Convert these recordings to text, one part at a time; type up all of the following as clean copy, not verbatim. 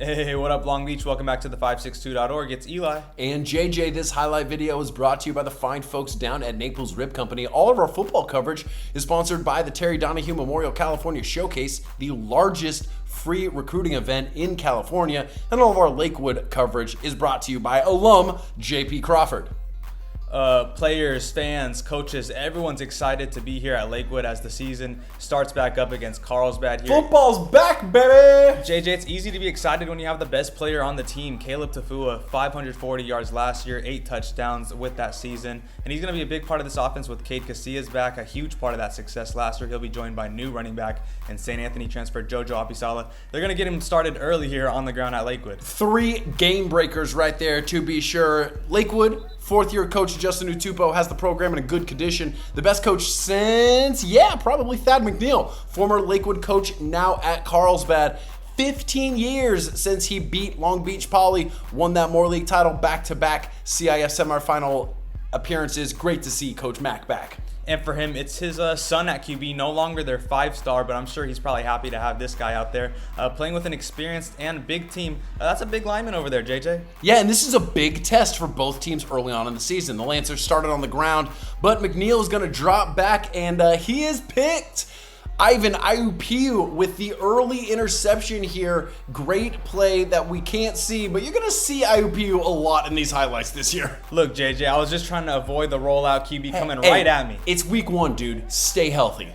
Hey, what up, Long Beach? Welcome back to the 562.org. It's Eli. And JJ. This highlight video is brought to you by the fine folks down at Naples Rib Company. All of our football coverage is sponsored by the Terry Donahue Memorial California Showcase, the largest free recruiting event in California. And all of our Lakewood coverage is brought to you by alum JP Crawford. Players, fans, coaches, everyone's excited to be here at Lakewood as the season starts back up against Carlsbad here. Football's back, baby! JJ, it's easy to be excited when you have the best player on the team, Caleb Tafua, 540 yards last year, 8 touchdowns with that season. And he's going to be a big part of this offense with Cade Casillas back, a huge part of that success last year. He'll be joined by new running back and St. Anthony transfer Jojo Apisala. They're going to get him started early here on the ground at Lakewood. 3 game breakers right there, to be sure. Lakewood, fourth-year coach Justin Utupo has the program in a good condition. The best coach since, probably Thad McNeil, former Lakewood coach now at Carlsbad. 15 years since he beat Long Beach Poly, won that Moore League title, back-to-back CIF semifinal appearances. Great to see Coach Mack back. And for him, it's his son at QB, no longer their 5-star, but I'm sure he's probably happy to have this guy out there playing with an experienced and big team. That's a big lineman over there, JJ. Yeah, and this is a big test for both teams early on in the season. The Lancers started on the ground, but McNeil is going to drop back, and he is picked. Ivan Iupiu with the early interception here. Great play that we can't see, but you're going to see Iupiu a lot in these highlights this year. Look, JJ, I was just trying to avoid the rollout QB coming right at me. It's week 1, dude. Stay healthy.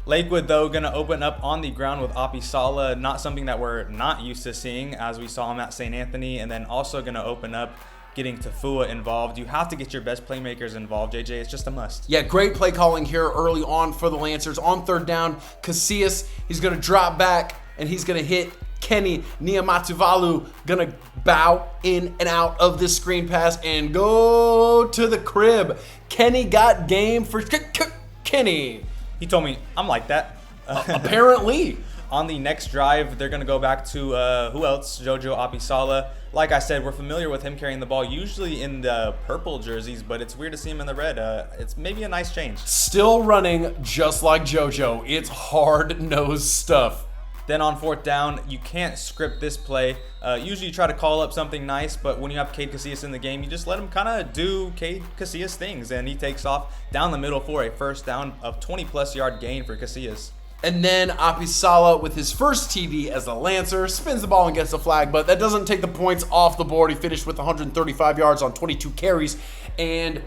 Lakewood, though, going to open up on the ground with Apisala, not something that we're not used to seeing as we saw him at St. Anthony, and then also going to open up getting Tafua involved. You have to get your best playmakers involved, JJ. It's just a must. Yeah, great play calling here early on for the Lancers. On third down, Casillas, he's going to drop back, and he's going to hit Kenny Niamatuvalu. Going to bow in and out of this screen pass and go to the crib. Kenny got game for Kenny. He told me, I'm like that. Apparently. On the next drive, they're going to go back to, who else? Jojo Apisala. Like I said, we're familiar with him carrying the ball, usually in the purple jerseys, but it's weird to see him in the red. It's maybe a nice change. Still running just like Jojo. It's hard-nosed stuff. Then on fourth down, you can't script this play. Usually you try to call up something nice, but when you have Cade Casillas in the game, you just let him kind of do Cade Casillas things, and he takes off down the middle for a first down of 20-plus yard gain for Casillas. And then Apisala, with his first TD as a Lancer, spins the ball and gets the flag, but that doesn't take the points off the board. He finished with 135 yards on 22 carries and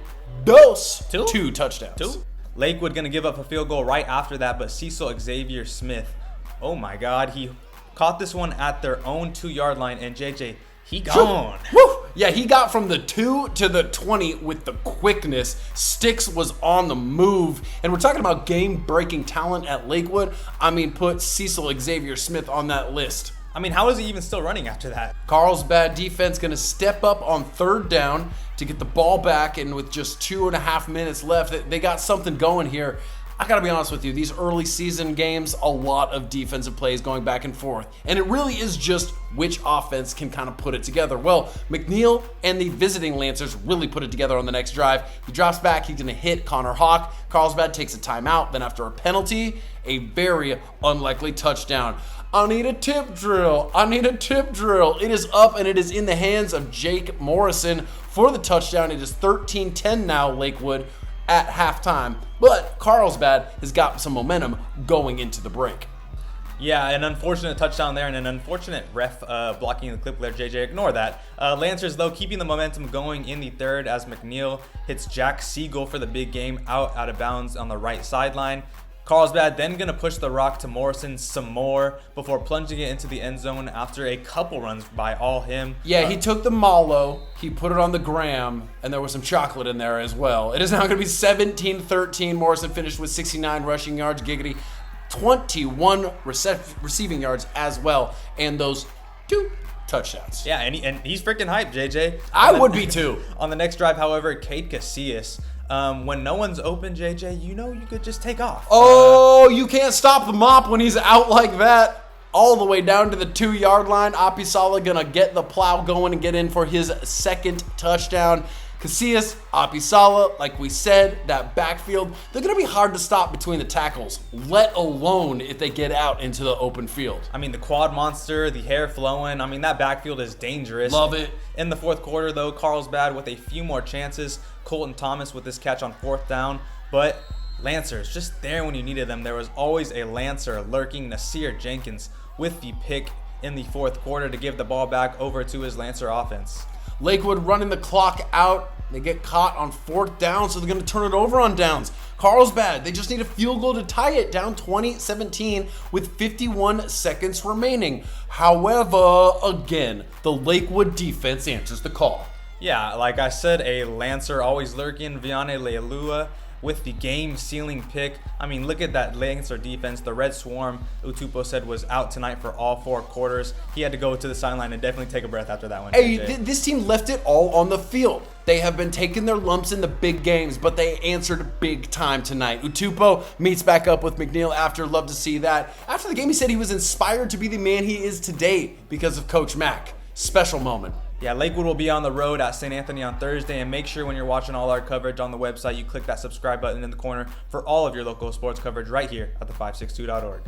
two touchdowns. Lakewood going to give up a field goal right after that, but Cecil Xavier Smith, oh my God, he caught this one at their own 2-yard line, and JJ, he gone. Woo! Yeah, he got from the 2 to the 20 with the quickness. Sticks was on the move. And we're talking about game-breaking talent at Lakewood. I mean, put Cecil Xavier Smith on that list. I mean, how is he even still running after that? Carlsbad defense going to step up on third down to get the ball back. And with just 2.5 minutes left, they got something going here. I got to be honest with you, these early season games, a lot of defensive plays going back and forth. And it really is just which offense can kind of put it together. Well, McNeil and the visiting Lancers really put it together on the next drive. He drops back, he's going to hit Connor Hawk. Carlsbad takes a timeout. Then after a penalty, a very unlikely touchdown. I need a tip drill. It is up and it is in the hands of Jake Morrison for the touchdown. It is 13-10 now, Lakewood, at halftime, but Carlsbad has got some momentum going into the break. Yeah, an unfortunate touchdown there and an unfortunate ref blocking the clip there, JJ. Ignore that. Lancers, though, keeping the momentum going in the third as McNeil hits Jack Siegel for the big game out of bounds on the right sideline. Carlsbad then going to push the rock to Morrison some more before plunging it into the end zone after a couple runs by all him. Yeah, he took the mallow, he put it on the gram, and there was some chocolate in there as well. It is now going to be 17-13. Morrison finished with 69 rushing yards, giggity, 21 receiving yards as well, and those 2 touchdowns. Yeah, and he's freaking hyped, JJ. I would be too. On the next drive, however, Cade Casillas, when no one's open, JJ, you know you could just take off. Oh, you can't stop the mop when he's out like that. All the way down to the 2-yard line. Apisala gonna get the plow going and get in for his second touchdown. Casillas, Apisala, like we said, that backfield, they're going to be hard to stop between the tackles, let alone if they get out into the open field. I mean, the quad monster, the hair flowing. I mean, that backfield is dangerous. Love it. In the fourth quarter, though, Carlsbad with a few more chances. Colton Thomas with this catch on fourth down. But Lancers, just there when you needed them. There was always a Lancer lurking. Nasir Jenkins with the pick in the fourth quarter to give the ball back over to his Lancer offense. Lakewood running the clock out. They get caught on fourth down, so they're going to turn it over on downs. Carlsbad, they just need a field goal to tie it, down 20-17 with 51 seconds remaining. However, again, the Lakewood defense answers the call. Yeah, like I said, a Lancer always lurking. Vianney Leilua with the game-sealing pick. I mean, look at that Lancer defense. The Red Swarm, Utupo said, was out tonight for all 4 quarters. He had to go to the sideline and definitely take a breath after that one. Hey, this team left it all on the field. They have been taking their lumps in the big games, but they answered big time tonight. Utupo meets back up with McNeil after. Love to see that. After the game, he said he was inspired to be the man he is today because of Coach Mack. Special moment. Yeah, Lakewood will be on the road at St. Anthony on Thursday, and make sure when you're watching all our coverage on the website, you click that subscribe button in the corner for all of your local sports coverage right here at the562.org.